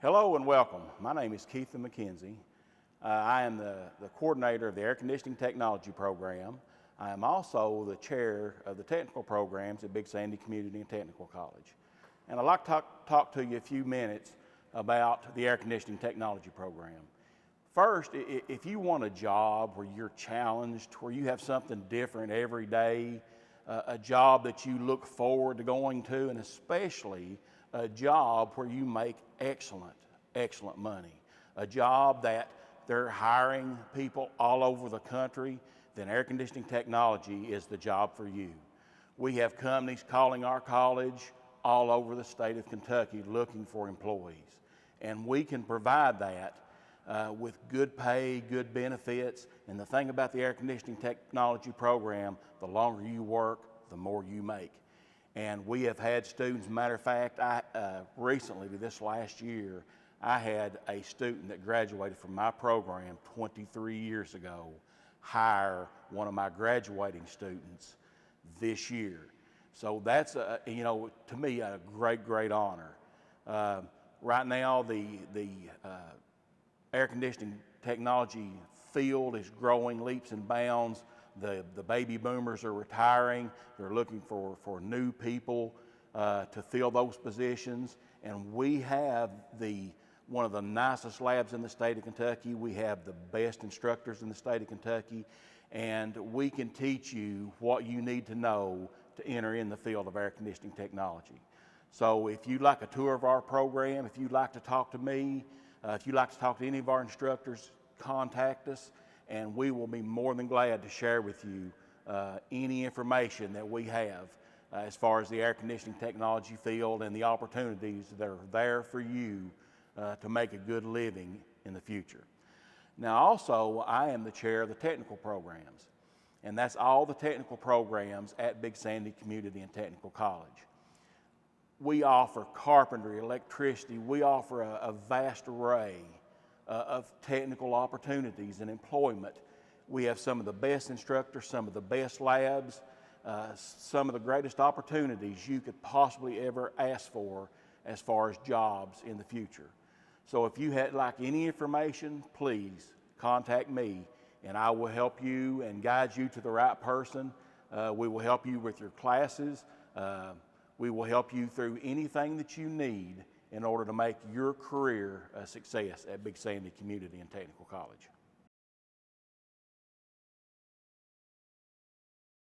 Hello and welcome. My name is Keith McKenzie. I am the coordinator of the Air Conditioning Technology Program. I am also the chair of the technical programs at Big Sandy Community and Technical College. And I'd like to talk to you a few minutes about the Air Conditioning Technology Program. First, if you want a job where you're challenged, where you have something different every day, a job that you look forward to going to, and especially a job where you make excellent money, a job that they're hiring people all over the country, then Air Conditioning Technology is the job for you. We have companies calling our college all over the state of Kentucky looking for employees, and we can provide that with good pay, good benefits. And the thing about the Air Conditioning Technology Program, the longer you work, the more you make. And we have had students, matter of fact, recently, this last year, I had a student that graduated from my program 23 years ago hire one of my graduating students this year. So that's, to me, a great honor. Right now, the air conditioning technology field is growing leaps and bounds. The baby boomers are retiring. They're looking for new people to fill those positions. And we have one of the nicest labs in the state of Kentucky. We have the best instructors in the state of Kentucky. And we can teach you what you need to know to enter in the field of air conditioning technology. So if you'd like a tour of our program, if you'd like to talk to me, if you'd like to talk to any of our instructors, contact us, and we will be more than glad to share with you any information that we have as far as the air conditioning technology field and the opportunities that are there for you to make a good living in the future. Now also, I am the chair of the technical programs, and that's all the technical programs at Big Sandy Community and Technical College. We offer carpentry, electricity, we offer a vast array of technical opportunities and employment. We have some of the best instructors, some of the best labs, some of the greatest opportunities you could possibly ever ask for as far as jobs in the future. So if you had like any information, please contact me and I will help you and guide you to the right person. We will help you with your classes. We will help you through anything that you need in order to make your career a success at Big Sandy Community and Technical College.